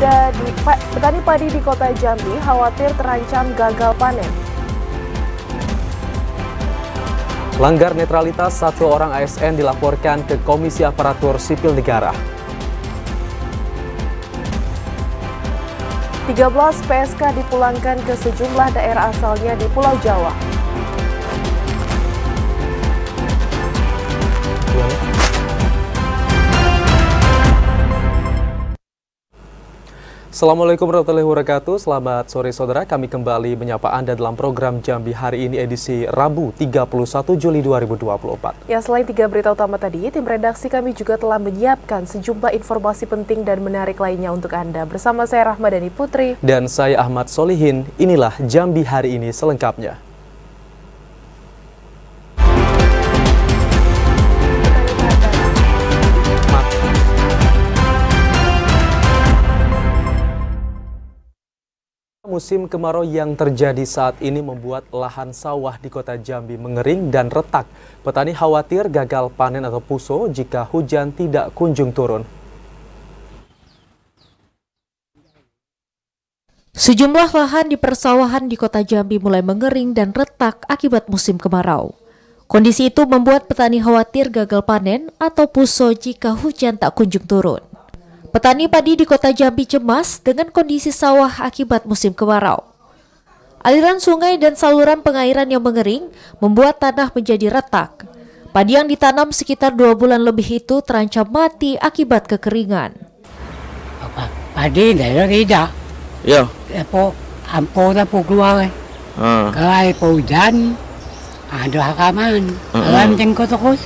petani padi di Kota Jambi khawatir terancam gagal panen. Pelanggar netralitas 1 orang ASN dilaporkan ke Komisi Aparatur Sipil Negara. 13 PSK dipulangkan ke sejumlah daerah asalnya di Pulau Jawa. Assalamualaikum warahmatullahi wabarakatuh. Selamat sore saudara, kami kembali menyapa Anda dalam program Jambi hari ini edisi Rabu 31 Juli 2024. Ya, selain 3 berita utama tadi, tim redaksi kami juga telah menyiapkan sejumlah informasi penting dan menarik lainnya untuk Anda. Bersama saya Rahmadani Putri dan saya Ahmad Solihin, inilah Jambi hari ini selengkapnya. Musim kemarau yang terjadi saat ini membuat lahan sawah di Kota Jambi mengering dan retak. Petani khawatir gagal panen atau puso jika hujan tidak kunjung turun. Sejumlah lahan di persawahan di Kota Jambi mulai mengering dan retak akibat musim kemarau. Kondisi itu membuat petani khawatir gagal panen atau puso jika hujan tak kunjung turun. Petani padi di Kota Jambi cemas dengan kondisi sawah akibat musim kemarau. Aliran sungai dan saluran pengairan yang mengering membuat tanah menjadi retak. Padi yang ditanam sekitar 2 bulan lebih itu terancam mati akibat kekeringan. Padi dari rida. Ya. Po ampo na po keluar. Kalau po hujan, ada hakaman. Alam jengkot terus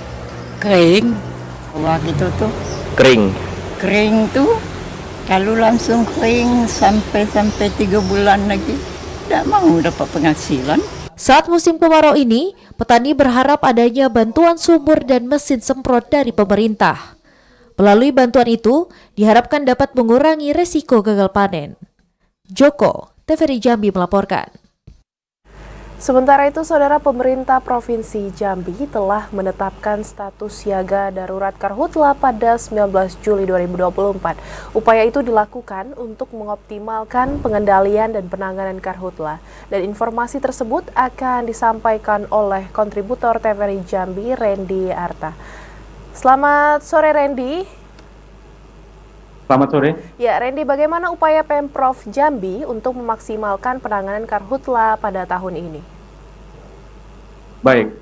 kering. Wah gitu tuh. Kering tuh, kalau langsung kering sampai 3 bulan lagi, tidak mau dapat penghasilan. Saat musim kemarau ini, petani berharap adanya bantuan sumur dan mesin semprot dari pemerintah. Melalui bantuan itu, diharapkan dapat mengurangi resiko gagal panen. Joko, TVRI Jambi melaporkan. Sementara itu, saudara, pemerintah Provinsi Jambi telah menetapkan status siaga darurat Karhutla pada 19 Juli 2024. Upaya itu dilakukan untuk mengoptimalkan pengendalian dan penanganan Karhutla. Dan informasi tersebut akan disampaikan oleh kontributor TVRI Jambi, Randy Arta. Selamat sore, Randy. Selamat sore. Ya, Randy, bagaimana upaya Pemprov Jambi untuk memaksimalkan penanganan Karhutla pada tahun ini? Baik,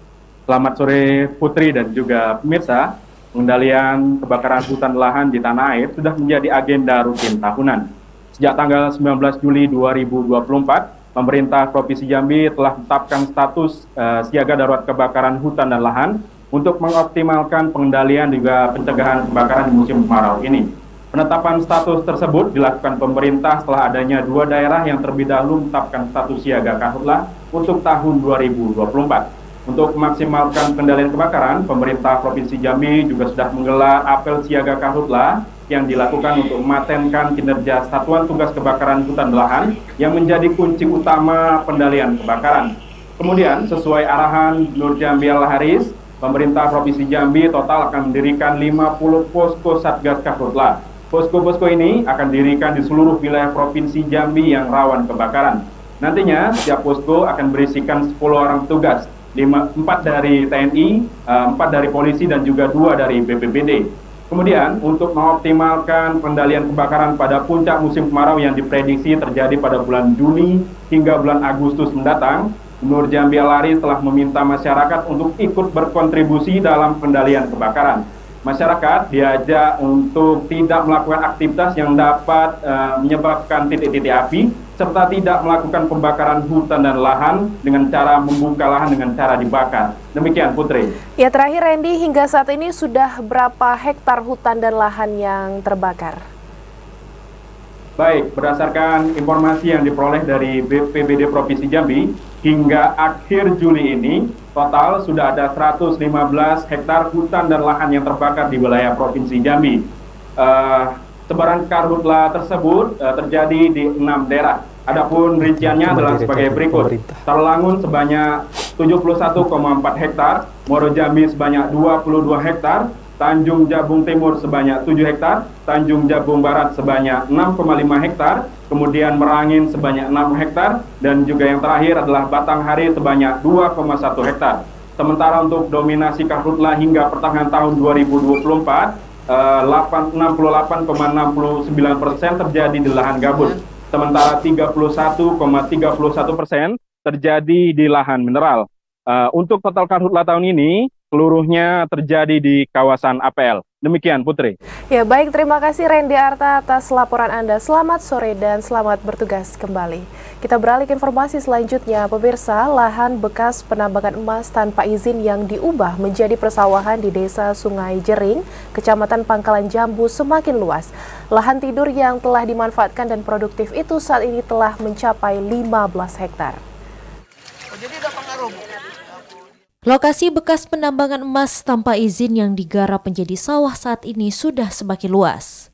selamat sore Putri dan juga pemirsa. Pengendalian kebakaran hutan lahan di tanah air sudah menjadi agenda rutin tahunan. Sejak tanggal 19 Juli 2024, pemerintah Provinsi Jambi telah menetapkan status siaga darurat kebakaran hutan dan lahan untuk mengoptimalkan pengendalian juga pencegahan kebakaran di musim kemarau ini. Penetapan status tersebut dilakukan pemerintah setelah adanya 2 daerah yang terlebih dahulu menetapkan status siaga Karhutla untuk tahun 2024. Untuk memaksimalkan pengendalian kebakaran, pemerintah Provinsi Jambi juga sudah menggelar apel siaga Karhutla yang dilakukan untuk mematenkan kinerja Satuan Tugas Kebakaran Hutan dan Lahan yang menjadi kunci utama pengendalian kebakaran. Kemudian, sesuai arahan Nur Jambi Al-Haris, pemerintah Provinsi Jambi total akan mendirikan 50 posko Satgas Karhutla. Posko-posko ini akan didirikan di seluruh wilayah Provinsi Jambi yang rawan kebakaran. Nantinya, setiap posko akan berisikan 10 orang petugas, 4 dari TNI, 4 dari polisi, dan juga 2 dari BPBD. Kemudian, untuk mengoptimalkan pengendalian kebakaran pada puncak musim kemarau yang diprediksi terjadi pada bulan Juni hingga bulan Agustus mendatang, Nur Jambi Al-Haris telah meminta masyarakat untuk ikut berkontribusi dalam pengendalian kebakaran. Masyarakat diajak untuk tidak melakukan aktivitas yang dapat menyebabkan titik-titik api, serta tidak melakukan pembakaran hutan dan lahan dengan cara membuka lahan dengan cara dibakar. Demikian, Putri. Ya, terakhir Randy, hingga saat ini sudah berapa hektar hutan dan lahan yang terbakar? Baik, berdasarkan informasi yang diperoleh dari BPBD Provinsi Jambi, hingga akhir Juli ini, total sudah ada 115 hektar hutan dan lahan yang terbakar di wilayah Provinsi Jambi. Sebaran Karhutla tersebut terjadi di 6 daerah. Adapun rinciannya adalah sebagai berikut. Tarulangun sebanyak 71,4 hektar, Muaro Jambi sebanyak 22 hektar, Tanjung Jabung Timur sebanyak 7 hektar, Tanjung Jabung Barat sebanyak 6,5 hektar, kemudian Merangin sebanyak 6 hektar, dan juga yang terakhir adalah Batanghari sebanyak 2,1 hektar. Sementara untuk dominasi karhutla hingga pertengahan tahun 2024, 68,69% terjadi di lahan gambut, sementara 31,31% terjadi di lahan mineral. Untuk total karhutla tahun ini, seluruhnya terjadi di kawasan APL. Demikian, Putri. Ya, baik. Terima kasih Randy Arta atas laporan Anda. Selamat sore dan selamat bertugas kembali. Kita beralih ke informasi selanjutnya. Pemirsa, lahan bekas penambangan emas tanpa izin yang diubah menjadi persawahan di Desa Sungai Jering, Kecamatan Pangkalan Jambu semakin luas. Lahan tidur yang telah dimanfaatkan dan produktif itu saat ini telah mencapai 15 hektar. Lokasi bekas penambangan emas tanpa izin yang digarap menjadi sawah saat ini sudah semakin luas.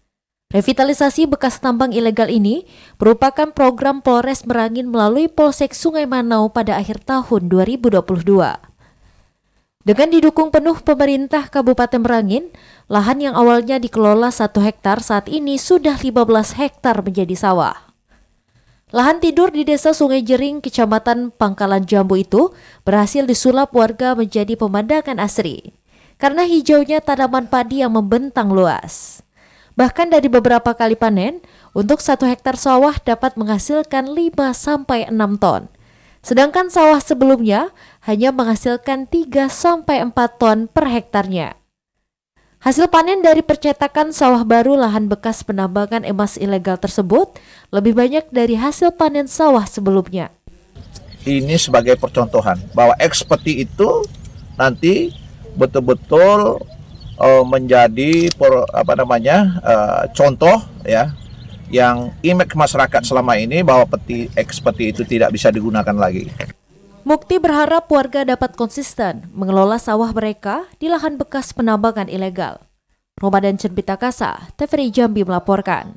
Revitalisasi bekas tambang ilegal ini merupakan program Polres Merangin melalui Polsek Sungai Manau pada akhir tahun 2022. Dengan didukung penuh pemerintah Kabupaten Merangin, lahan yang awalnya dikelola 1 hektar saat ini sudah 15 hektar menjadi sawah. Lahan tidur di Desa Sungai Jering, Kecamatan Pangkalan Jambu itu berhasil disulap warga menjadi pemandangan asri karena hijaunya tanaman padi yang membentang luas. Bahkan dari beberapa kali panen, untuk 1 hektar sawah dapat menghasilkan 5-6 ton. Sedangkan sawah sebelumnya hanya menghasilkan 3-4 ton per hektarnya. Hasil panen dari percetakan sawah baru lahan bekas penambangan emas ilegal tersebut lebih banyak dari hasil panen sawah sebelumnya. Ini sebagai percontohan bahwa eksperti itu nanti betul-betul menjadi contoh ya, yang image masyarakat selama ini bahwa eksperti itu tidak bisa digunakan lagi. Mukti berharap warga dapat konsisten mengelola sawah mereka di lahan bekas penambangan ilegal. Ramadan Cenpitakasa, TVRI Jambi melaporkan.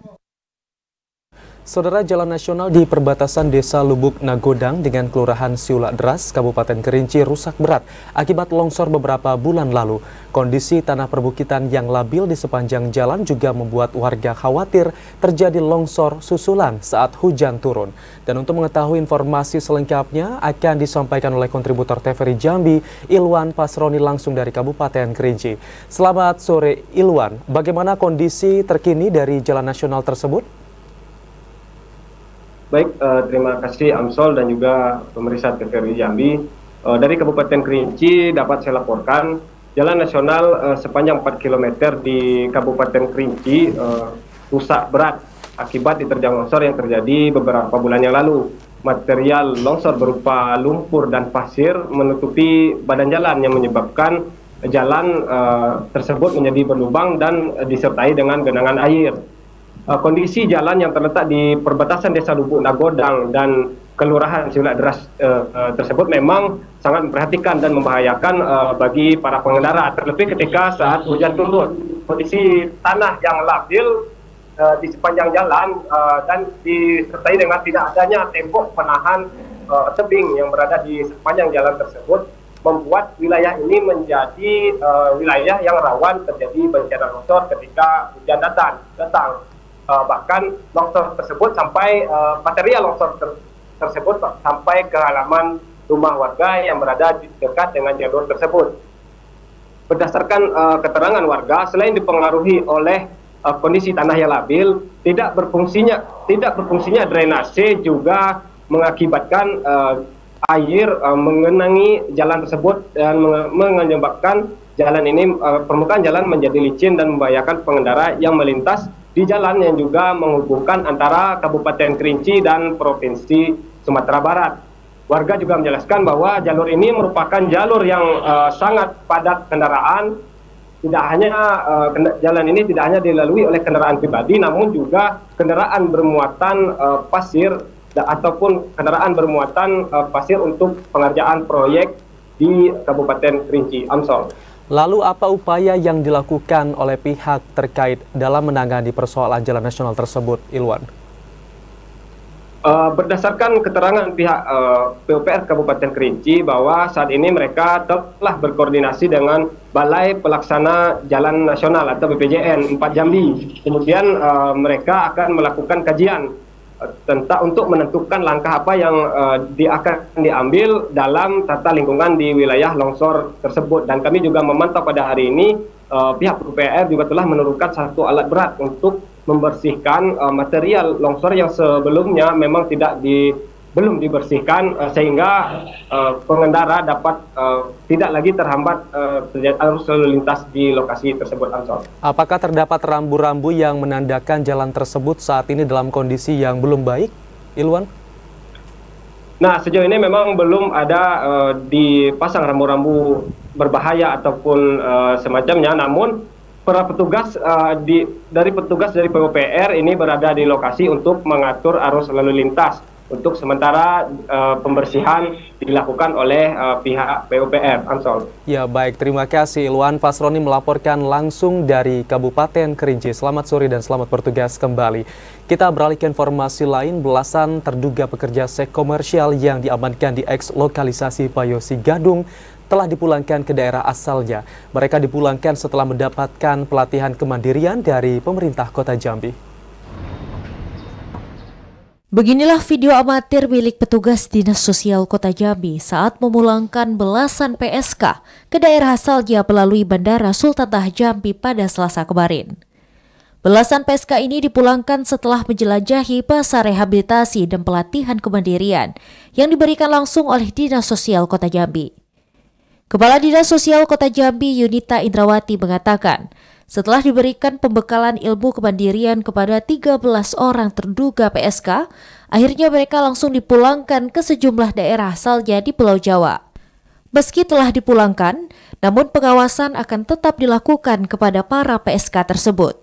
Saudara, jalan nasional di perbatasan Desa Lubuk Nagodang dengan Kelurahan Siulak Deras, Kabupaten Kerinci rusak berat akibat longsor beberapa bulan lalu. Kondisi tanah perbukitan yang labil di sepanjang jalan juga membuat warga khawatir terjadi longsor susulan saat hujan turun. Dan untuk mengetahui informasi selengkapnya akan disampaikan oleh kontributor TVRI Jambi, Ilwan Pasroni langsung dari Kabupaten Kerinci. Selamat sore Ilwan, bagaimana kondisi terkini dari jalan nasional tersebut? Baik, terima kasih Amsol dan juga pemirsa TVRI Jambi. Dari Kabupaten Kerinci dapat saya laporkan, jalan nasional sepanjang 4 km di Kabupaten Kerinci rusak berat akibat diterjang longsor yang terjadi beberapa bulan yang lalu. Material longsor berupa lumpur dan pasir menutupi badan jalan yang menyebabkan jalan tersebut menjadi berlubang dan disertai dengan genangan air. Kondisi jalan yang terletak di perbatasan Desa Lubuk Nagodang dan Kelurahan Siulak Deras tersebut memang sangat memperhatikan dan membahayakan bagi para pengendara, terlebih ketika saat hujan turun. Kondisi tanah yang labil di sepanjang jalan dan disertai dengan tidak adanya tembok penahan tebing yang berada di sepanjang jalan tersebut membuat wilayah ini menjadi wilayah yang rawan terjadi bencana longsor ketika hujan datang. Bahkan longsor tersebut sampai material longsor tersebut sampai ke halaman rumah warga yang berada di dekat dengan jalur tersebut. Berdasarkan keterangan warga, selain dipengaruhi oleh kondisi tanah yang labil, tidak berfungsinya drainase juga mengakibatkan air mengenangi jalan tersebut dan menyebabkan jalan ini permukaan jalan menjadi licin dan membahayakan pengendara yang melintas di jalan yang juga menghubungkan antara Kabupaten Kerinci dan Provinsi Sumatera Barat. Warga juga menjelaskan bahwa jalur ini merupakan jalur yang sangat padat kendaraan. Tidak hanya jalan ini tidak hanya dilalui oleh kendaraan pribadi, namun juga kendaraan bermuatan pasir ataupun kendaraan bermuatan pasir untuk pengerjaan proyek di Kabupaten Kerinci. Amsol. Lalu apa upaya yang dilakukan oleh pihak terkait dalam menangani persoalan jalan nasional tersebut, Ilwan? Berdasarkan keterangan pihak PUPR Kabupaten Kerinci bahwa saat ini mereka telah berkoordinasi dengan Balai Pelaksana Jalan Nasional atau BPJN 4 Jambi. Kemudian mereka akan melakukan kajian tentang untuk menentukan langkah apa yang akan diambil dalam tata lingkungan di wilayah longsor tersebut. Dan kami juga memantau pada hari ini pihak PUPR juga telah menurunkan satu alat berat untuk membersihkan material longsor yang sebelumnya memang belum dibersihkan sehingga pengendara dapat tidak lagi terhambat arus lalu lintas di lokasi tersebut, Ansor. Apakah terdapat rambu-rambu yang menandakan jalan tersebut saat ini dalam kondisi yang belum baik, Ilwan? Nah, sejauh ini memang belum ada dipasang rambu-rambu berbahaya ataupun semacamnya, namun para petugas dari PUPR ini berada di lokasi untuk mengatur arus lalu lintas. Untuk sementara pembersihan dilakukan oleh pihak PUPR, Ansol. Ya baik, terima kasih Ilwan Fasroni melaporkan langsung dari Kabupaten Kerinci. Selamat sore dan selamat bertugas kembali. Kita beralih ke informasi lain, belasan terduga pekerja seks komersial yang diamankan di eks lokalisasi Payosi Gadung telah dipulangkan ke daerah asalnya. Mereka dipulangkan setelah mendapatkan pelatihan kemandirian dari pemerintah Kota Jambi. Beginilah video amatir milik petugas Dinas Sosial Kota Jambi saat memulangkan belasan PSK ke daerah asalnya melalui Bandara Sultan Toha Jambi pada Selasa kemarin. Belasan PSK ini dipulangkan setelah menjelajahi pasar rehabilitasi dan pelatihan kemandirian yang diberikan langsung oleh Dinas Sosial Kota Jambi. Kepala Dinas Sosial Kota Jambi Yunita Indrawati mengatakan, setelah diberikan pembekalan ilmu kemandirian kepada 13 orang terduga PSK, akhirnya mereka langsung dipulangkan ke sejumlah daerah asalnya di Pulau Jawa. Meski telah dipulangkan, namun pengawasan akan tetap dilakukan kepada para PSK tersebut,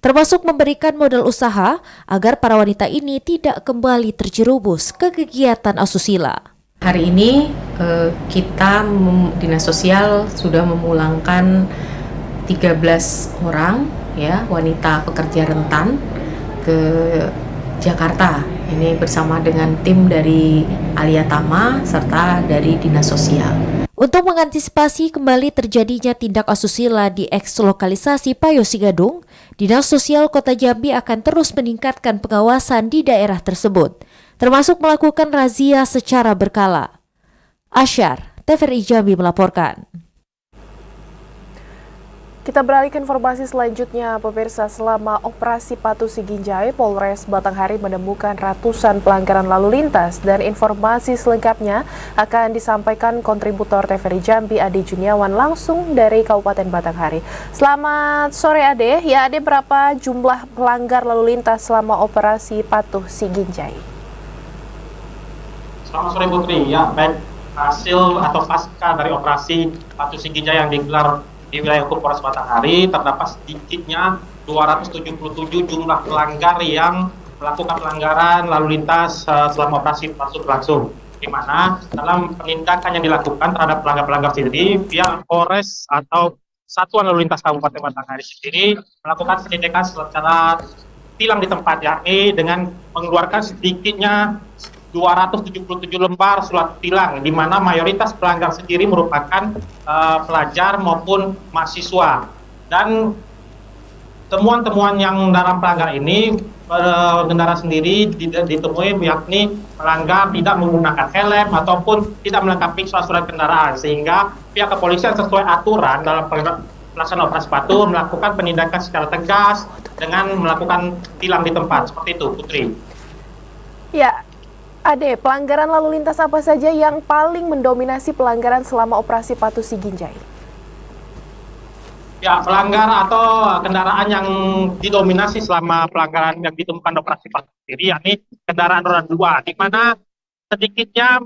termasuk memberikan modal usaha agar para wanita ini tidak kembali terjerumus ke kegiatan asusila. Hari ini kita Dinas Sosial sudah memulangkan 13 orang ya wanita pekerja rentan ke Jakarta. Ini bersama dengan tim dari Alia Tama serta dari Dinas Sosial. Untuk mengantisipasi kembali terjadinya tindak asusila di eks lokalisasi Payosi Gadung, Dinas Sosial Kota Jambi akan terus meningkatkan pengawasan di daerah tersebut, termasuk melakukan razia secara berkala. Asyar, TVRI Jambi melaporkan. Kita beralih ke informasi selanjutnya, pemirsa. Selama operasi Patuh Siginjai, Polres Batanghari menemukan ratusan pelanggaran lalu lintas, dan informasi selengkapnya akan disampaikan kontributor TVRI Jambi Ade Juniawan langsung dari Kabupaten Batanghari. Selamat sore Ade. Ya Ade, berapa jumlah pelanggar lalu lintas selama operasi Patuh Siginjai? Selamat sore Putri. Ya, baik, hasil atau pasca dari operasi Patuh Siginjai yang digelar di wilayah hukum Polres Batanghari, terdapat sedikitnya 277 jumlah pelanggar yang melakukan pelanggaran lalu lintas selama operasi Patuh berlangsung. Di mana dalam penindakan yang dilakukan terhadap pelanggar-pelanggar sendiri, pihak Polres atau Satuan Lalu Lintas Kabupaten Batanghari sendiri melakukan penindakan secara tilang di tempat, yakni dengan mengeluarkan sedikitnya 277 lembar surat tilang, di mana mayoritas pelanggar sendiri merupakan pelajar maupun mahasiswa. Dan temuan-temuan yang dalam pelanggar ini, pengendara sendiri ditemui yakni pelanggar tidak menggunakan helm ataupun tidak melengkapi surat-surat kendaraan, sehingga pihak kepolisian sesuai aturan dalam pelaksanaan operasi Patuh melakukan penindakan secara tegas dengan melakukan tilang di tempat. Seperti itu, Putri. Ya, Ade, pelanggaran lalu lintas apa saja yang paling mendominasi pelanggaran selama operasi Patuh Siginjai? Ya, pelanggar atau kendaraan yang didominasi selama pelanggaran yang ditemukan operasi Patuh sendiri, yakni kendaraan roda 2, di mana sedikitnya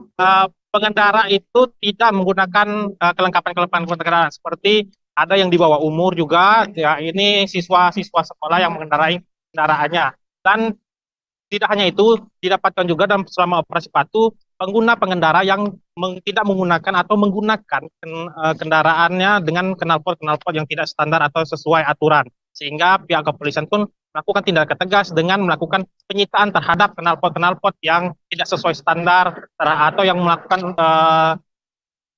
pengendara itu tidak menggunakan kelengkapan kendaraan, seperti ada yang di bawah umur juga, ya ini siswa-siswa sekolah yang mengendarai kendaraannya. Dan tidak hanya itu, didapatkan juga dalam selama operasi Patuh pengendara yang tidak menggunakan atau menggunakan kendaraannya dengan knalpot yang tidak standar atau sesuai aturan, sehingga pihak kepolisian pun melakukan tindakan tegas dengan melakukan penyitaan terhadap knalpot yang tidak sesuai standar atau yang melakukan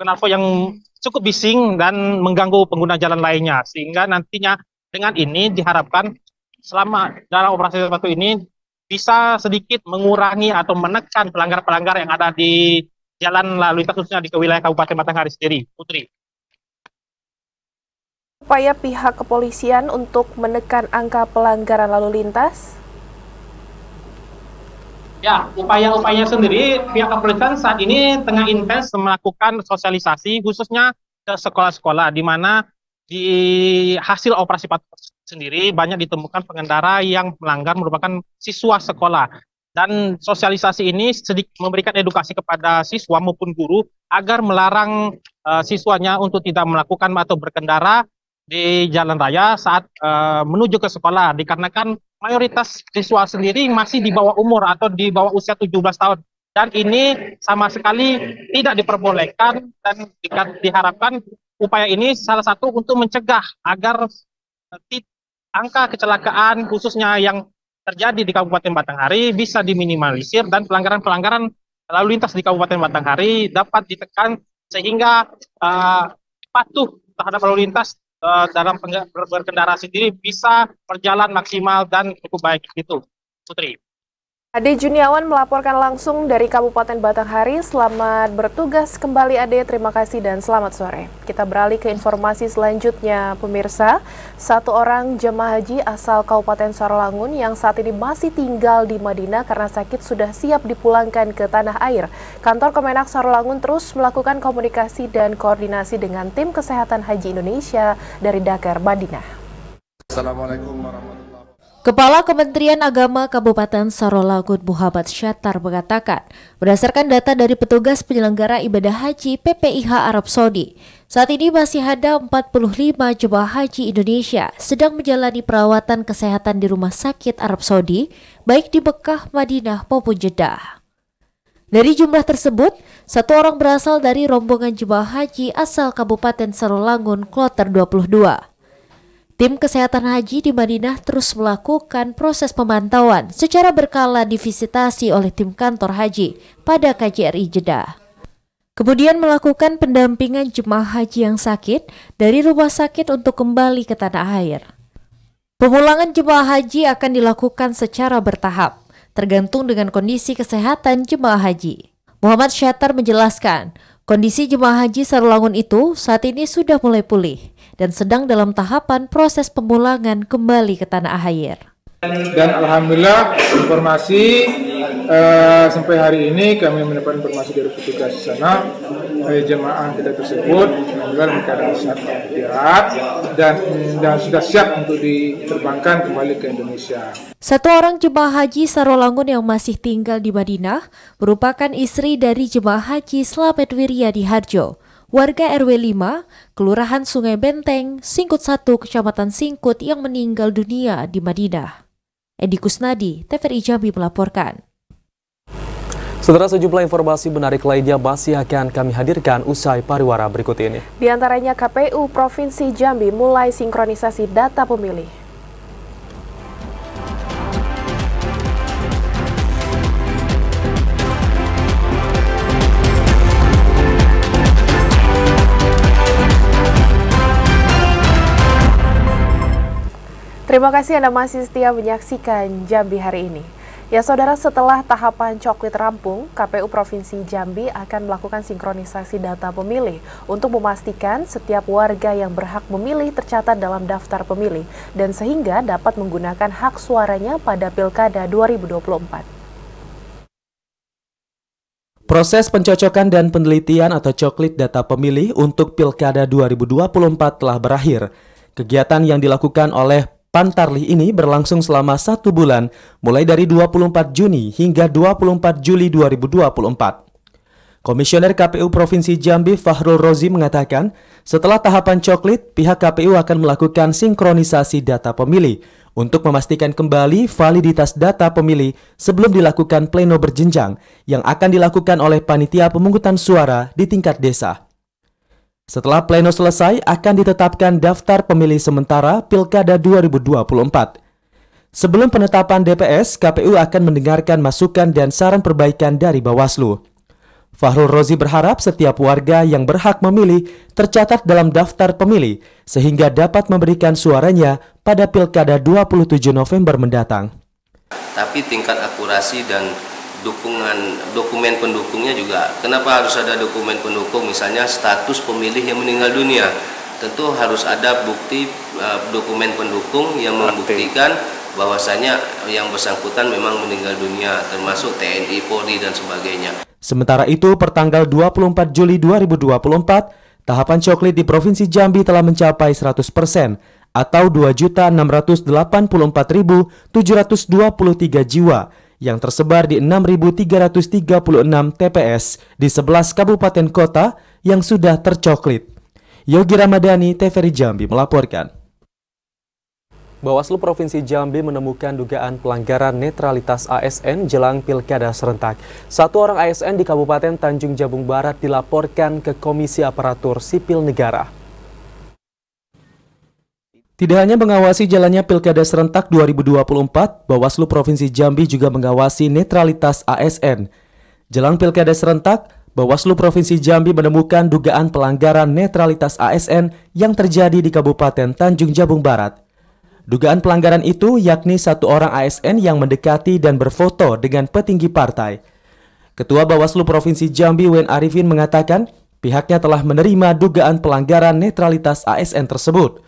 knalpot yang cukup bising dan mengganggu pengguna jalan lainnya, sehingga nantinya dengan ini diharapkan selama dalam operasi satu ini bisa sedikit mengurangi atau menekan pelanggar-pelanggar yang ada di jalan lalu lintas khususnya di wilayah Kabupaten Batanghari sendiri. Putri. Upaya pihak kepolisian untuk menekan angka pelanggaran lalu lintas? Ya, upaya-upayanya sendiri pihak kepolisian saat ini tengah intens melakukan sosialisasi khususnya ke sekolah-sekolah, di mana di hasil operasi patuh sendiri banyak ditemukan pengendara yang melanggar merupakan siswa sekolah. Dan sosialisasi ini sedikit memberikan edukasi kepada siswa maupun guru agar melarang siswanya untuk tidak melakukan atau berkendara di jalan raya saat menuju ke sekolah, dikarenakan mayoritas siswa sendiri masih di bawah umur atau di bawah usia 17 tahun. Dan ini sama sekali tidak diperbolehkan, dan diharapkan upaya ini salah satu untuk mencegah agar angka kecelakaan khususnya yang terjadi di Kabupaten Batanghari bisa diminimalisir dan pelanggaran-pelanggaran lalu lintas di Kabupaten Batanghari dapat ditekan sehingga patuh terhadap lalu lintas dalam berkendara sendiri bisa berjalan maksimal dan cukup baik. Itu, Putri. Ade Juniawan melaporkan langsung dari Kabupaten Batanghari. Selamat bertugas kembali Ade, terima kasih dan selamat sore. Kita beralih ke informasi selanjutnya, pemirsa. Satu orang jemaah haji asal Kabupaten Sarolangun yang saat ini masih tinggal di Madinah karena sakit sudah siap dipulangkan ke tanah air. Kantor Kemenak Sarolangun terus melakukan komunikasi dan koordinasi dengan tim kesehatan haji Indonesia dari Dakar, Madinah. Assalamualaikum warahmatullahi wabarakatuh. Kepala Kementerian Agama Kabupaten Sarolangun Muhammad Syattar mengatakan, berdasarkan data dari petugas penyelenggara ibadah haji PPIH Arab Saudi, saat ini masih ada 45 jemaah haji Indonesia sedang menjalani perawatan kesehatan di rumah sakit Arab Saudi, baik di Mekah, Madinah maupun Jeddah. Dari jumlah tersebut, satu orang berasal dari rombongan jemaah haji asal Kabupaten Sarolangun, Kloter 22. Tim kesehatan haji di Madinah terus melakukan proses pemantauan secara berkala divisitasi oleh tim kantor haji pada KJRI Jeddah. Kemudian melakukan pendampingan jemaah haji yang sakit dari rumah sakit untuk kembali ke tanah air. Pemulangan jemaah haji akan dilakukan secara bertahap, tergantung dengan kondisi kesehatan jemaah haji. Muhammad Syattar menjelaskan, kondisi jemaah haji Sarolangun itu saat ini sudah mulai pulih dan sedang dalam tahapan proses pemulangan kembali ke tanah air. Dan alhamdulillah informasi sampai hari ini kami mendapat informasi dari petugas di sana, jemaah kita tersebut dalam keadaan sehat dan sudah siap untuk diterbangkan kembali ke Indonesia. Satu orang jemaah haji Sarolangun yang masih tinggal di Madinah merupakan istri dari jemaah haji Slamet Wiryadi Harjo, warga RW 5, Kelurahan Sungai Benteng, Singkut 1, Kecamatan Singkut yang meninggal dunia di Madinah. Edi Kusnadi, TVRI Jambi melaporkan. Saudara, sejumlah informasi menarik lainnya masih akan kami hadirkan usai pariwara berikut ini. Di antaranya KPU Provinsi Jambi mulai sinkronisasi data pemilih. Terima kasih Anda masih setia menyaksikan Jambi hari ini. Ya saudara, setelah tahapan coklit rampung, KPU Provinsi Jambi akan melakukan sinkronisasi data pemilih untuk memastikan setiap warga yang berhak memilih tercatat dalam daftar pemilih dan sehingga dapat menggunakan hak suaranya pada Pilkada 2024. Proses pencocokan dan penelitian atau coklit data pemilih untuk Pilkada 2024 telah berakhir. Kegiatan yang dilakukan oleh Pantarlih ini berlangsung selama 1 bulan, mulai dari 24 Juni hingga 24 Juli 2024. Komisioner KPU Provinsi Jambi Fahrul Rozi mengatakan, setelah tahapan coklit, pihak KPU akan melakukan sinkronisasi data pemilih untuk memastikan kembali validitas data pemilih sebelum dilakukan pleno berjenjang yang akan dilakukan oleh panitia pemungutan suara di tingkat desa. Setelah pleno selesai, akan ditetapkan daftar pemilih sementara Pilkada 2024. Sebelum penetapan DPS, KPU akan mendengarkan masukan dan saran perbaikan dari Bawaslu. Fahrul Rozi berharap setiap warga yang berhak memilih tercatat dalam daftar pemilih sehingga dapat memberikan suaranya pada Pilkada 27 November mendatang. Tapi tingkat akurasi dan dokumen pendukungnya juga, kenapa harus ada dokumen pendukung, misalnya status pemilih yang meninggal dunia, tentu harus ada bukti dokumen pendukung yang membuktikan bahwasanya yang bersangkutan memang meninggal dunia, termasuk TNI, Polri, dan sebagainya. Sementara itu, pertanggal 24 Juli 2024, tahapan coklit di Provinsi Jambi telah mencapai 100%, atau 2.684.723 jiwa, yang tersebar di 6.336 TPS di 11 kabupaten kota yang sudah tercoklit. Yogi Ramadhani, TVRI Jambi melaporkan. Bawaslu Provinsi Jambi menemukan dugaan pelanggaran netralitas ASN jelang Pilkada serentak. Satu orang ASN di Kabupaten Tanjung Jabung Barat dilaporkan ke Komisi Aparatur Sipil Negara. Tidak hanya mengawasi jalannya Pilkada serentak 2024, Bawaslu Provinsi Jambi juga mengawasi netralitas ASN. Jelang Pilkada serentak, Bawaslu Provinsi Jambi menemukan dugaan pelanggaran netralitas ASN yang terjadi di Kabupaten Tanjung Jabung Barat. Dugaan pelanggaran itu yakni satu orang ASN yang mendekati dan berfoto dengan petinggi partai. Ketua Bawaslu Provinsi Jambi Wen Arifin mengatakan pihaknya telah menerima dugaan pelanggaran netralitas ASN tersebut.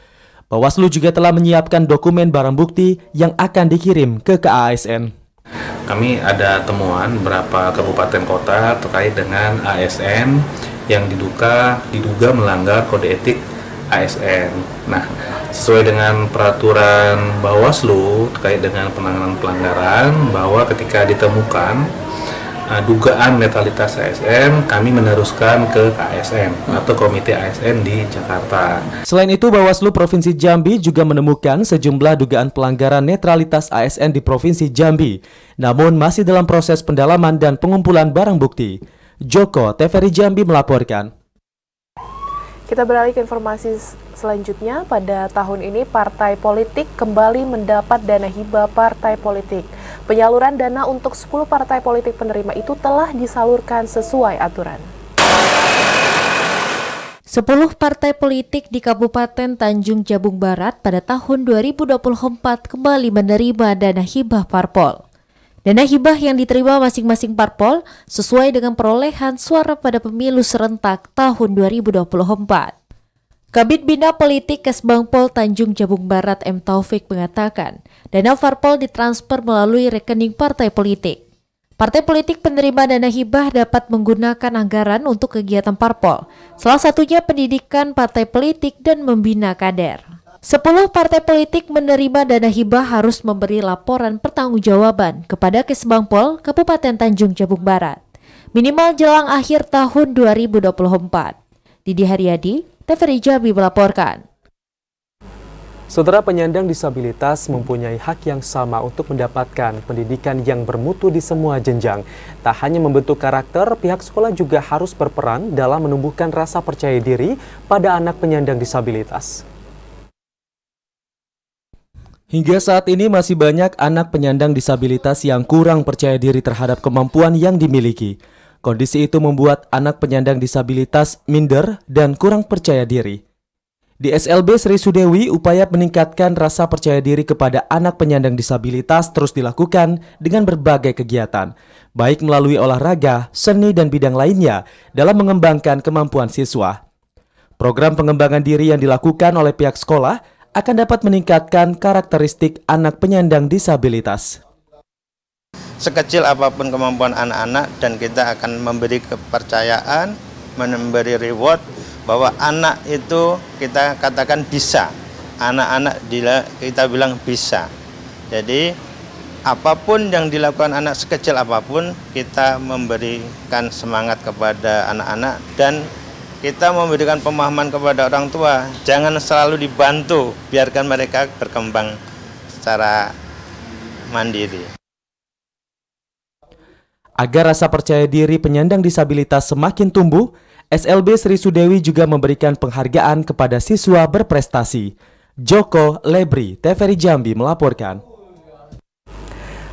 Bawaslu juga telah menyiapkan dokumen barang bukti yang akan dikirim ke KASN. Kami ada temuan beberapa kabupaten kota terkait dengan ASN yang diduga melanggar kode etik ASN. Nah, sesuai dengan peraturan Bawaslu terkait dengan penanganan pelanggaran, bahwa ketika ditemukan dugaan netralitas ASN, kami meneruskan ke KASN atau Komite ASN di Jakarta. Selain itu, Bawaslu Provinsi Jambi juga menemukan sejumlah dugaan pelanggaran netralitas ASN di Provinsi Jambi, namun masih dalam proses pendalaman dan pengumpulan barang bukti. Joko, TVRI Jambi melaporkan. Kita beralih ke informasi selanjutnya. Pada tahun ini, partai politik kembali mendapat dana hibah partai politik. Penyaluran dana untuk 10 partai politik penerima itu telah disalurkan sesuai aturan. 10 partai politik di Kabupaten Tanjung Jabung Barat pada tahun 2024 kembali menerima dana hibah parpol. Dana hibah yang diterima masing-masing parpol sesuai dengan perolehan suara pada pemilu serentak tahun 2024. Kabid Bina Politik Kesbangpol Tanjung Jabung Barat M. Taufik mengatakan, dana parpol ditransfer melalui rekening partai politik. Partai politik penerima dana hibah dapat menggunakan anggaran untuk kegiatan parpol, salah satunya pendidikan partai politik dan membina kader. 10 partai politik menerima dana hibah harus memberi laporan pertanggungjawaban kepada Kesbangpol Kabupaten Tanjung Jabung Barat, minimal jelang akhir tahun 2024. Didi Haryadi, TVRI Jambi melaporkan. Saudara, penyandang disabilitas mempunyai hak yang sama untuk mendapatkan pendidikan yang bermutu di semua jenjang. Tak hanya membentuk karakter, pihak sekolah juga harus berperan dalam menumbuhkan rasa percaya diri pada anak penyandang disabilitas. Hingga saat ini masih banyak anak penyandang disabilitas yang kurang percaya diri terhadap kemampuan yang dimiliki. Kondisi itu membuat anak penyandang disabilitas minder dan kurang percaya diri. Di SLB Sri Sudewi, upaya meningkatkan rasa percaya diri kepada anak penyandang disabilitas terus dilakukan dengan berbagai kegiatan, baik melalui olahraga, seni, dan bidang lainnya dalam mengembangkan kemampuan siswa. Program pengembangan diri yang dilakukan oleh pihak sekolah akan dapat meningkatkan karakteristik anak penyandang disabilitas. Sekecil apapun kemampuan anak-anak, dan kita akan memberi kepercayaan, memberi reward, bahwa anak itu kita katakan bisa. Anak-anak kita bilang bisa. Jadi apapun yang dilakukan anak, sekecil apapun, kita memberikan semangat kepada anak-anak, dan kita memberikan pemahaman kepada orang tua, jangan selalu dibantu, biarkan mereka berkembang secara mandiri. Agar rasa percaya diri penyandang disabilitas semakin tumbuh, SLB Sri Sudewi juga memberikan penghargaan kepada siswa berprestasi. Joko Lebri, TVRI Jambi melaporkan.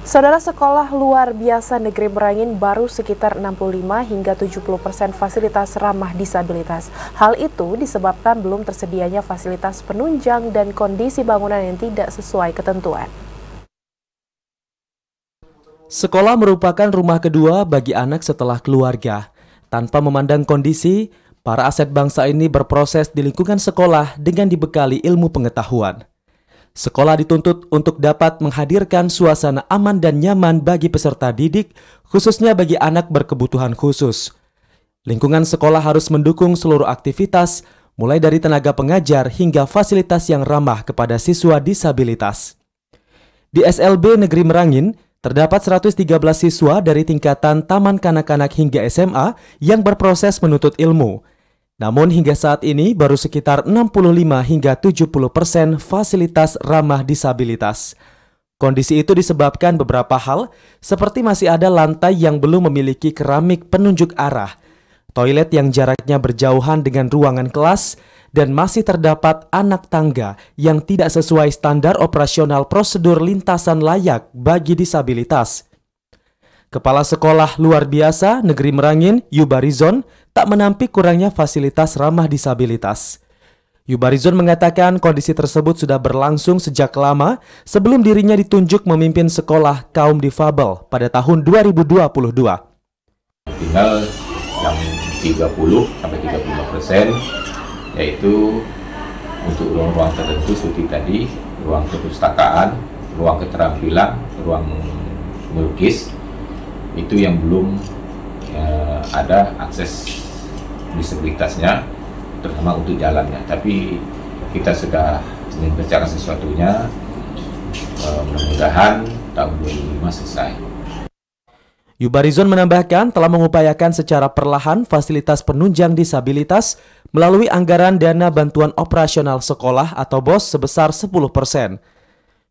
Saudara, sekolah luar biasa Negeri Merangin baru sekitar 65 hingga 70% fasilitas ramah disabilitas. Hal itu disebabkan belum tersedianya fasilitas penunjang dan kondisi bangunan yang tidak sesuai ketentuan. Sekolah merupakan rumah kedua bagi anak setelah keluarga. Tanpa memandang kondisi, para aset bangsa ini berproses di lingkungan sekolah dengan dibekali ilmu pengetahuan. Sekolah dituntut untuk dapat menghadirkan suasana aman dan nyaman bagi peserta didik, khususnya bagi anak berkebutuhan khusus. Lingkungan sekolah harus mendukung seluruh aktivitas, mulai dari tenaga pengajar hingga fasilitas yang ramah kepada siswa disabilitas. Di SLB Negeri Merangin, terdapat 113 siswa dari tingkatan taman kanak-kanak hingga SMA yang berproses menuntut ilmu. Namun hingga saat ini baru sekitar 65 hingga 70% fasilitas ramah disabilitas. Kondisi itu disebabkan beberapa hal, seperti masih ada lantai yang belum memiliki keramik penunjuk arah, toilet yang jaraknya berjauhan dengan ruangan kelas, dan masih terdapat anak tangga yang tidak sesuai standar operasional prosedur lintasan layak bagi disabilitas. Kepala Sekolah Luar Biasa Negeri Merangin, Yubarizon, tak menampik kurangnya fasilitas ramah disabilitas. Yubarizon mengatakan kondisi tersebut sudah berlangsung sejak lama sebelum dirinya ditunjuk memimpin sekolah kaum difabel pada tahun 2022. Tinggal yang 30-35%, yaitu untuk ruang-ruang tertentu seperti tadi, ruang kepustakaan, ruang keterampilan, ruang melukis, itu yang belum ada akses disabilitasnya, terutama untuk jalannya. Tapi kita sudah mengerjakan sesuatunya, mudah-mudahan tahun 2025 selesai. Yubarizon menambahkan telah mengupayakan secara perlahan fasilitas penunjang disabilitas melalui anggaran dana bantuan operasional sekolah atau BOS sebesar 10%.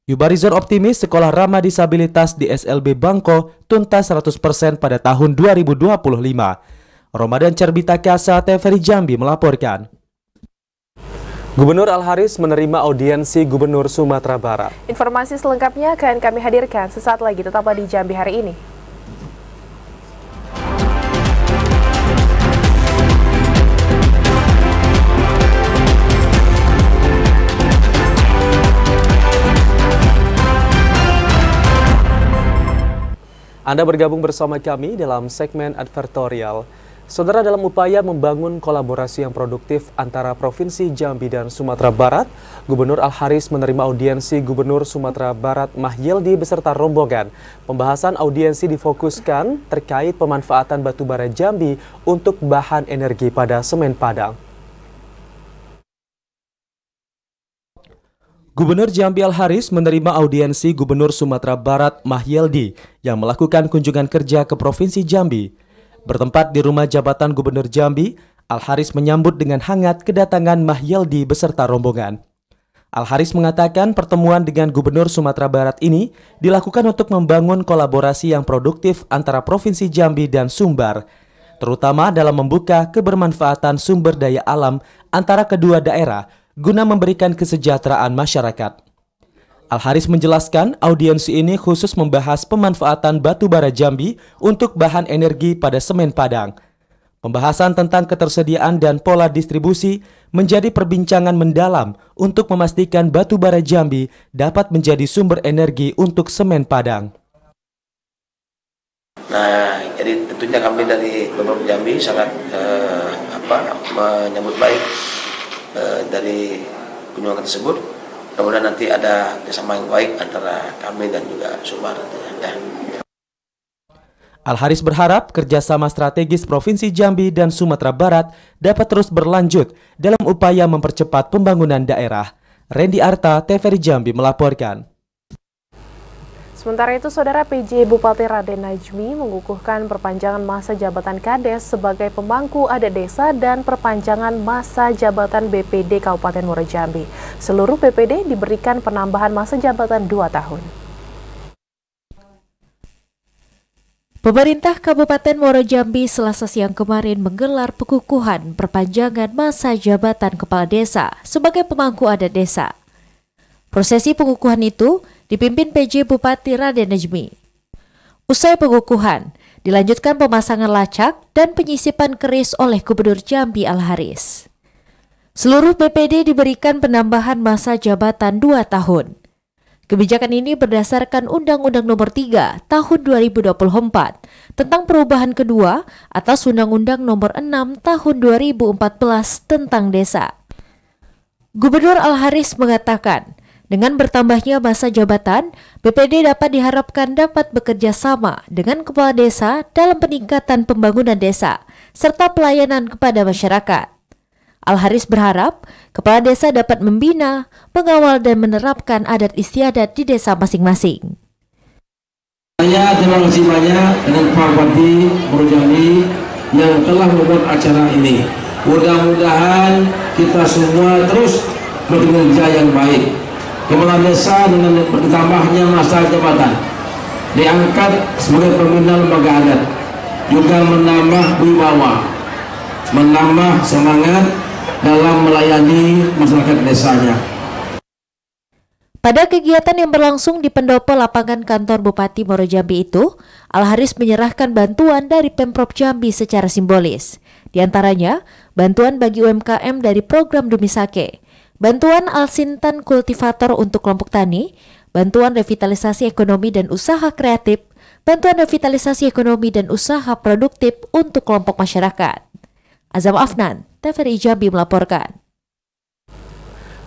Yubarizon optimis sekolah ramah disabilitas di SLB Bangko tuntas 100% pada tahun 2025. Ramadan Cerbita Kasa, TVRI Jambi melaporkan. Gubernur Al-Haris menerima audiensi Gubernur Sumatera Barat. Informasi selengkapnya akan kami hadirkan sesaat lagi, tetaplah di Jambi hari ini. Anda bergabung bersama kami dalam segmen advertorial. Saudara, dalam upaya membangun kolaborasi yang produktif antara Provinsi Jambi dan Sumatera Barat, Gubernur Al-Haris menerima audiensi Gubernur Sumatera Barat Mahyeldi beserta rombongan. Pembahasan audiensi difokuskan terkait pemanfaatan batubara Jambi untuk bahan energi pada semen Padang. Gubernur Jambi Al-Haris menerima audiensi Gubernur Sumatera Barat Mahyeldi yang melakukan kunjungan kerja ke Provinsi Jambi. Bertempat di rumah jabatan Gubernur Jambi, Al-Haris menyambut dengan hangat kedatangan Mahyeldi beserta rombongan. Al-Haris mengatakan pertemuan dengan Gubernur Sumatera Barat ini dilakukan untuk membangun kolaborasi yang produktif antara Provinsi Jambi dan Sumbar, terutama dalam membuka kebermanfaatan sumber daya alam antara kedua daerah guna memberikan kesejahteraan masyarakat. Al-Haris menjelaskan audiensi ini khusus membahas pemanfaatan batubara Jambi untuk bahan energi pada semen Padang. Pembahasan tentang ketersediaan dan pola distribusi menjadi perbincangan mendalam untuk memastikan batubara Jambi dapat menjadi sumber energi untuk semen Padang. Nah, jadi tentunya kami dari Pemprov Jambi sangat menyambut baik dari kunjungan tersebut. Kemudian nanti ada kerjasama yang baik antara kami dan juga Sumbar tentunya. Al-Haris berharap kerjasama strategis Provinsi Jambi dan Sumatera Barat dapat terus berlanjut dalam upaya mempercepat pembangunan daerah. Randy Arta, TVRI Jambi melaporkan. Sementara itu, Saudara, PJ Bupati Raden Najmi mengukuhkan perpanjangan masa jabatan Kades sebagai pemangku adat desa dan perpanjangan masa jabatan BPD Kabupaten Muaro Jambi. Seluruh BPD diberikan penambahan masa jabatan 2 tahun. Pemerintah Kabupaten Muaro Jambi Selasa siang kemarin menggelar pengukuhan perpanjangan masa jabatan kepala desa sebagai pemangku adat desa. Prosesi pengukuhan itu dipimpin PJ Bupati Raden Najmi. Usai pengukuhan, dilanjutkan pemasangan lacak dan penyisipan keris oleh Gubernur Jambi Al-Haris. Seluruh BPD diberikan penambahan masa jabatan 2 tahun. Kebijakan ini berdasarkan Undang-Undang Nomor 3 Tahun 2024 tentang perubahan kedua atas Undang-Undang Nomor 6 Tahun 2014 tentang desa. Gubernur Al-Haris mengatakan, dengan bertambahnya masa jabatan, BPD diharapkan dapat bekerja sama dengan kepala desa dalam peningkatan pembangunan desa serta pelayanan kepada masyarakat. Al-Haris berharap kepala desa dapat membina, mengawal dan menerapkan adat istiadat di desa masing-masing. Saya terima kasih banyak dengan Pak Bupati Muaro Jambi yang telah membuat acara ini. Mudah-mudahan kita semua terus bekerja yang baik. Kepala desa dengan bertambahnya masa jabatan diangkat sebagai pembina lembaga adat, juga menambah wibawa, menambah semangat dalam melayani masyarakat desanya. Pada kegiatan yang berlangsung di pendopo lapangan kantor Bupati Muaro Jambi itu, Al-Haris menyerahkan bantuan dari Pemprov Jambi secara simbolis. Di antaranya, bantuan bagi UMKM dari program Dumisake, bantuan Alsintan kultivator untuk kelompok tani, bantuan revitalisasi ekonomi dan usaha kreatif, bantuan revitalisasi ekonomi dan usaha produktif untuk kelompok masyarakat. Azam Afnan, TVRI Jambi melaporkan.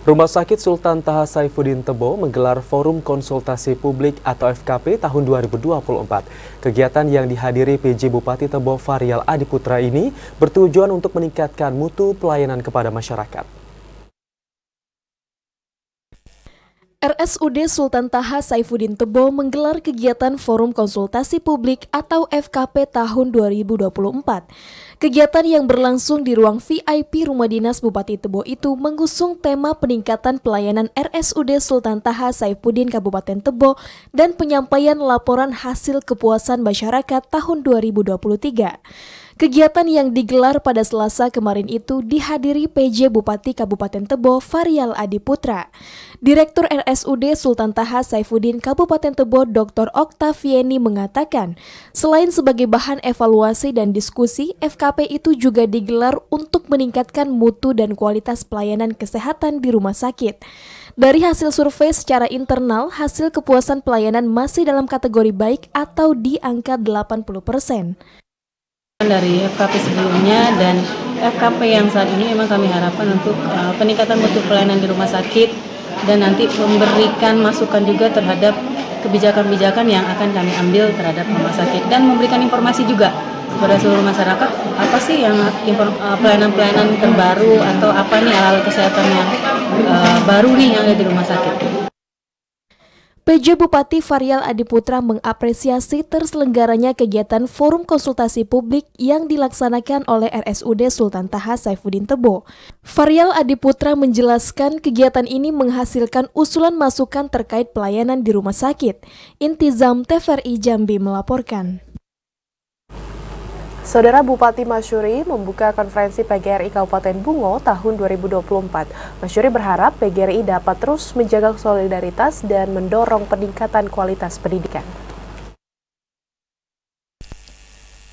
Rumah Sakit Sultan Taha Saifuddin Tebo menggelar Forum Konsultasi Publik atau FKP tahun 2024. Kegiatan yang dihadiri PJ Bupati Tebo Farial Adiputra ini bertujuan untuk meningkatkan mutu pelayanan kepada masyarakat. RSUD Sultan Taha Saifuddin Tebo menggelar kegiatan Forum Konsultasi Publik atau FKP tahun 2024. Kegiatan yang berlangsung di ruang VIP Rumah Dinas Bupati Tebo itu mengusung tema peningkatan pelayanan RSUD Sultan Taha Saifuddin Kabupaten Tebo dan penyampaian laporan hasil kepuasan masyarakat tahun 2023. Kegiatan yang digelar pada Selasa kemarin itu dihadiri PJ Bupati Kabupaten Tebo Farial Adiputra. Direktur RSUD Sultan Taha Saifuddin Kabupaten Tebo Dr. Oktavieni mengatakan, selain sebagai bahan evaluasi dan diskusi, FKP itu juga digelar untuk meningkatkan mutu dan kualitas pelayanan kesehatan di rumah sakit. Dari hasil survei secara internal, hasil kepuasan pelayanan masih dalam kategori baik atau di angka 80%. Dari FKP sebelumnya dan FKP yang saat ini memang kami harapkan untuk peningkatan mutu pelayanan di rumah sakit dan nanti memberikan masukan juga terhadap kebijakan-kebijakan yang akan kami ambil terhadap rumah sakit dan memberikan informasi juga kepada seluruh masyarakat apa sih yang pelayanan-pelayanan terbaru atau apa nih alat kesehatan yang baru nih yang ada di rumah sakit. PJ Bupati Farial Adiputra mengapresiasi terselenggaranya kegiatan Forum Konsultasi Publik yang dilaksanakan oleh RSUD Sultan Taha Saifuddin Tebo. Farial Adiputra menjelaskan kegiatan ini menghasilkan usulan masukan terkait pelayanan di rumah sakit. Intizam TVRI Jambi melaporkan. Saudara Bupati Masyuri membuka konferensi PGRI Kabupaten Bungo tahun 2024. Masyuri berharap PGRI dapat terus menjaga solidaritas dan mendorong peningkatan kualitas pendidikan.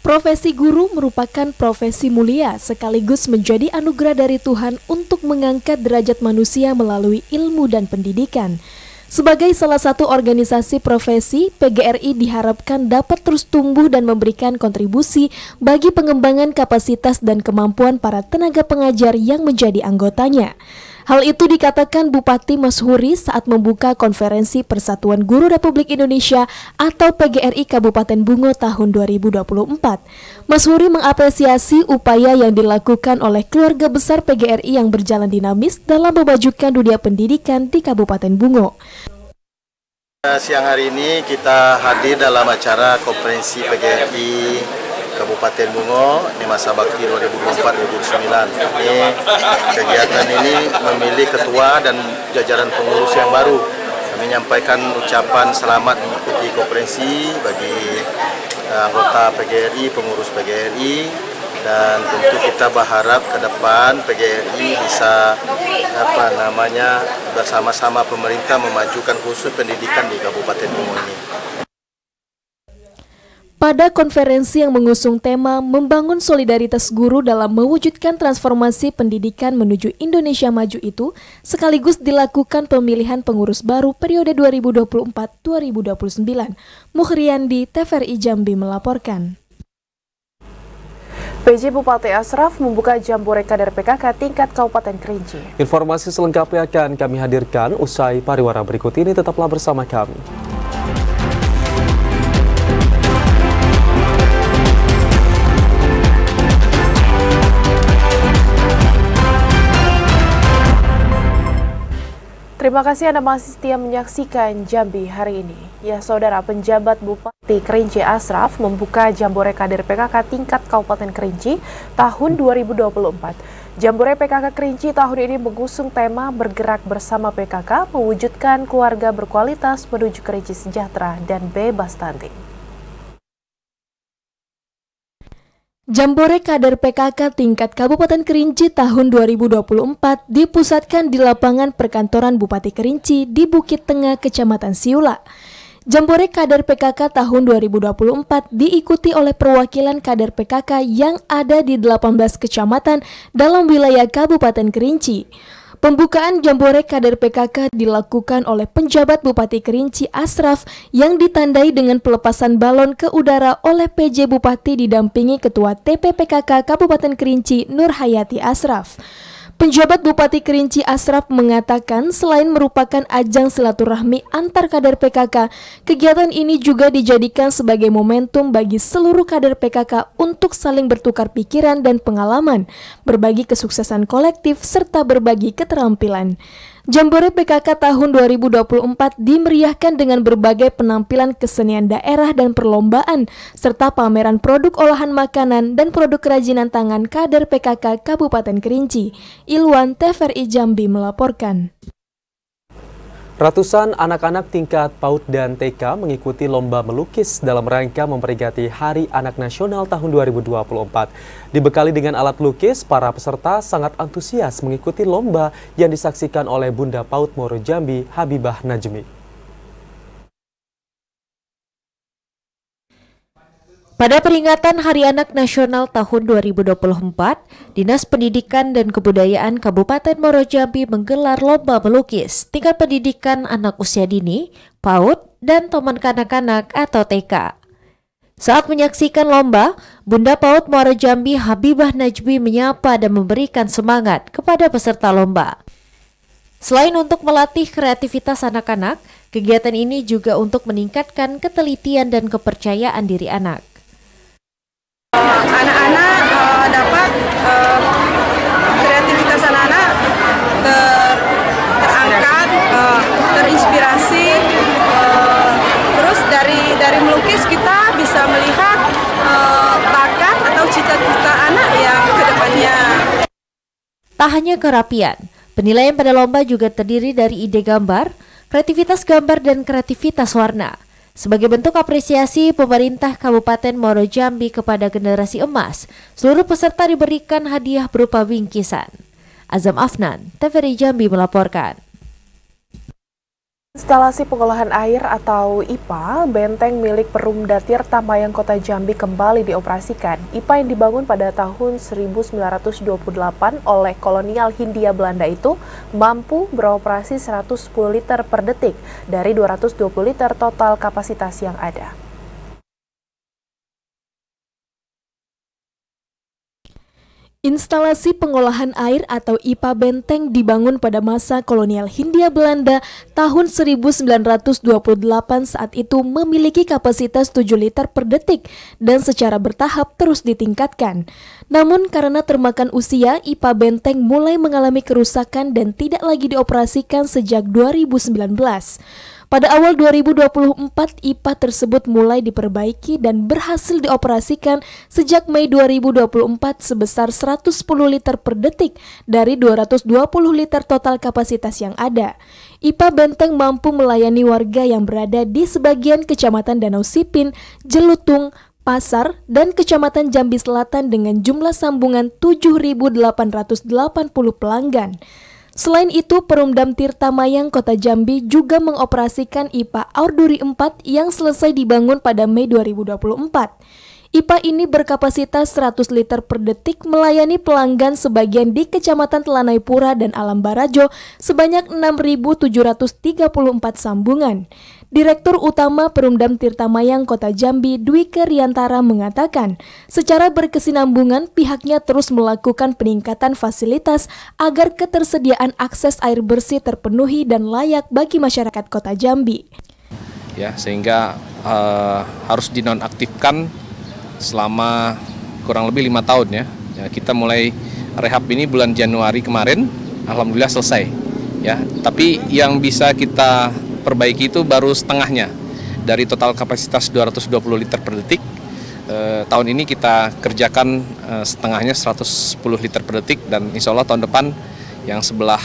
Profesi guru merupakan profesi mulia sekaligus menjadi anugerah dari Tuhan untuk mengangkat derajat manusia melalui ilmu dan pendidikan. Sebagai salah satu organisasi profesi, PGRI diharapkan dapat terus tumbuh dan memberikan kontribusi bagi pengembangan kapasitas dan kemampuan para tenaga pengajar yang menjadi anggotanya. Hal itu dikatakan Bupati Mashuri saat membuka konferensi Persatuan Guru Republik Indonesia atau PGRI Kabupaten Bungo tahun 2024. Mashuri mengapresiasi upaya yang dilakukan oleh keluarga besar PGRI yang berjalan dinamis dalam memajukan dunia pendidikan di Kabupaten Bungo. Siang hari ini kita hadir dalam acara konferensi PGRI Kabupaten Bungo di masa bakti 2024-2029. Ini kegiatan ini memilih ketua dan jajaran pengurus yang baru. Kami menyampaikan ucapan selamat mengikuti konferensi bagi anggota PGRI, pengurus PGRI, dan tentu kita berharap ke depan PGRI bisa bersama-sama pemerintah memajukan khusus pendidikan di Kabupaten Bungo ini. Pada konferensi yang mengusung tema Membangun Solidaritas Guru dalam Mewujudkan Transformasi Pendidikan Menuju Indonesia Maju itu, sekaligus dilakukan pemilihan pengurus baru periode 2024-2029. Muhriandi, TVRI Jambi melaporkan. PJ Bupati Ashraf membuka jambore kader PKK tingkat Kabupaten Kerinci. Informasi selengkapnya akan kami hadirkan usai pariwara berikut ini, tetaplah bersama kami. Terima kasih Anda masih setia menyaksikan Jambi hari ini. Ya saudara, penjabat Bupati Kerinci Ashraf membuka jambore kader PKK tingkat Kabupaten Kerinci tahun 2024. Jambore PKK Kerinci tahun ini mengusung tema Bergerak Bersama PKK, mewujudkan keluarga berkualitas menuju Kerinci sejahtera dan bebas stunting. Jambore kader PKK tingkat Kabupaten Kerinci tahun 2024 dipusatkan di lapangan perkantoran Bupati Kerinci di Bukit Tengah, Kecamatan Siula. Jambore kader PKK tahun 2024 diikuti oleh perwakilan kader PKK yang ada di 18 kecamatan dalam wilayah Kabupaten Kerinci. Pembukaan jambore kader PKK dilakukan oleh penjabat Bupati Kerinci Ashraf yang ditandai dengan pelepasan balon ke udara oleh PJ Bupati didampingi Ketua TPPKK Kabupaten Kerinci Nur Hayati Ashraf. Penjabat Bupati Kerinci Ashraf mengatakan selain merupakan ajang silaturahmi antar kader PKK, kegiatan ini juga dijadikan sebagai momentum bagi seluruh kader PKK untuk saling bertukar pikiran dan pengalaman, berbagi kesuksesan kolektif, serta berbagi keterampilan. Jambore PKK tahun 2024 dimeriahkan dengan berbagai penampilan kesenian daerah dan perlombaan, serta pameran produk olahan makanan dan produk kerajinan tangan kader PKK Kabupaten Kerinci. Ilwan, TVRI Jambi melaporkan. Ratusan anak-anak tingkat PAUD dan TK mengikuti lomba melukis dalam rangka memperingati Hari Anak Nasional tahun 2024. Dibekali dengan alat lukis, para peserta sangat antusias mengikuti lomba yang disaksikan oleh Bunda PAUD Muaro Jambi, Habibah Najmi. Pada peringatan Hari Anak Nasional tahun 2024, Dinas Pendidikan dan Kebudayaan Kabupaten Muaro Jambi menggelar lomba melukis tingkat pendidikan anak usia dini, PAUD, dan taman kanak-kanak atau TK. Saat menyaksikan lomba, Bunda PAUD Muaro Jambi Habibah Najmi menyapa dan memberikan semangat kepada peserta lomba. Selain untuk melatih kreativitas anak-anak, kegiatan ini juga untuk meningkatkan ketelitian dan kepercayaan diri anak. Anak-anak dapat kreativitas anak-anak terangkat, terinspirasi, terus dari melukis kita bisa melihat bakat atau cita-cita anak yang kedepannya. Tak hanya kerapian, penilaian pada lomba juga terdiri dari ide gambar, kreativitas gambar dan kreativitas warna. Sebagai bentuk apresiasi pemerintah Kabupaten Muaro Jambi kepada generasi emas, seluruh peserta diberikan hadiah berupa bingkisan. Azam Afnan, TVRI Jambi melaporkan. Instalasi pengolahan air atau IPA benteng milik Perumda Tirta Mayang Kota Jambi kembali dioperasikan. IPA yang dibangun pada tahun 1928 oleh kolonial Hindia Belanda itu mampu beroperasi 110 liter per detik dari 220 liter total kapasitas yang ada. Instalasi pengolahan air atau IPA benteng dibangun pada masa kolonial Hindia Belanda tahun 1928 saat itu memiliki kapasitas 7 liter per detik dan secara bertahap terus ditingkatkan. Namun karena termakan usia, IPA benteng mulai mengalami kerusakan dan tidak lagi dioperasikan sejak 2019. Pada awal 2024, IPA tersebut mulai diperbaiki dan berhasil dioperasikan sejak Mei 2024 sebesar 110 liter per detik dari 220 liter total kapasitas yang ada. IPA benteng mampu melayani warga yang berada di sebagian Kecamatan Danau Sipin, Jelutung, Pasar, dan Kecamatan Jambi Selatan dengan jumlah sambungan 7.880 pelanggan. Selain itu, Perumdam Tirtamayang Kota Jambi juga mengoperasikan IPA Aurduri 4 yang selesai dibangun pada Mei 2024. IPA ini berkapasitas 100 liter per detik melayani pelanggan sebagian di Kecamatan Telanai Pura dan Alam Barajo sebanyak 6.734 sambungan. Direktur Utama Perumdam Tirtamayang Kota Jambi, Dwike Riantara mengatakan, secara berkesinambungan pihaknya terus melakukan peningkatan fasilitas agar ketersediaan akses air bersih terpenuhi dan layak bagi masyarakat Kota Jambi. Ya, sehingga harus dinonaktifkan selama kurang lebih 5 tahun ya. Kita mulai rehab ini bulan Januari kemarin, alhamdulillah selesai. Ya, tapi yang bisa kita perbaiki itu baru setengahnya dari total kapasitas 220 liter per detik. Tahun ini kita kerjakan setengahnya 110 liter per detik, dan insya Allah tahun depan yang sebelah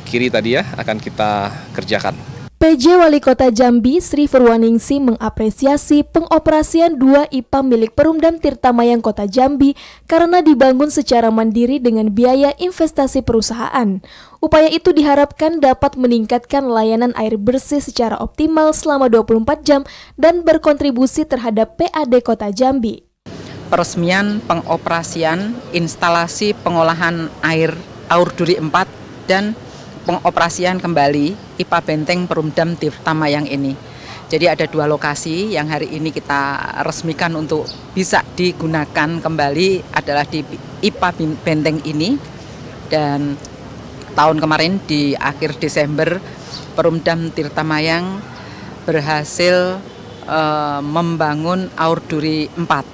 kiri tadi ya akan kita kerjakan. PJ Wali Kota Jambi Sri Purwaningsih mengapresiasi pengoperasian 2 IPA milik Perumdam Tirtamayang Kota Jambi karena dibangun secara mandiri dengan biaya investasi perusahaan. Upaya itu diharapkan dapat meningkatkan layanan air bersih secara optimal selama 24 jam dan berkontribusi terhadap PAD Kota Jambi. Peresmian pengoperasian instalasi pengolahan air Aurduri 4 dan pengoperasian kembali IPA Benteng Perumdam Tirtamayang ini. Jadi ada 2 lokasi yang hari ini kita resmikan untuk bisa digunakan kembali adalah di IPA Benteng ini, dan tahun kemarin di akhir Desember Perumdam Tirtamayang berhasil membangun Aurduri 4.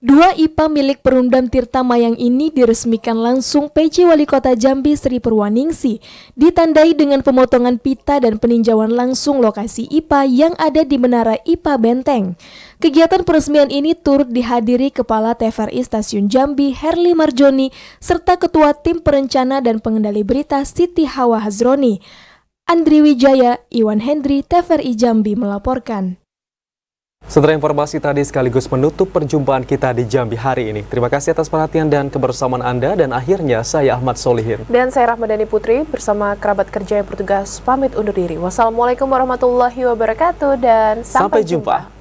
2 IPA milik Perumdam Tirtamayang ini diresmikan langsung PJ Wali Kota Jambi Sri Purwaningsih, ditandai dengan pemotongan pita dan peninjauan langsung lokasi IPA yang ada di Menara IPA Benteng. Kegiatan peresmian ini turut dihadiri Kepala TVRI Stasiun Jambi Herli Marjoni serta Ketua Tim Perencana dan Pengendali Berita Siti Hawa Hazroni. Andri Wijaya, Iwan Hendri, TVRI Jambi melaporkan. Setelah informasi tadi sekaligus menutup perjumpaan kita di Jambi hari ini. Terima kasih atas perhatian dan kebersamaan Anda, dan akhirnya saya Ahmad Solihin. Dan saya Rahmadani Putri bersama kerabat kerja yang bertugas pamit undur diri. Wassalamualaikum warahmatullahi wabarakatuh dan sampai jumpa.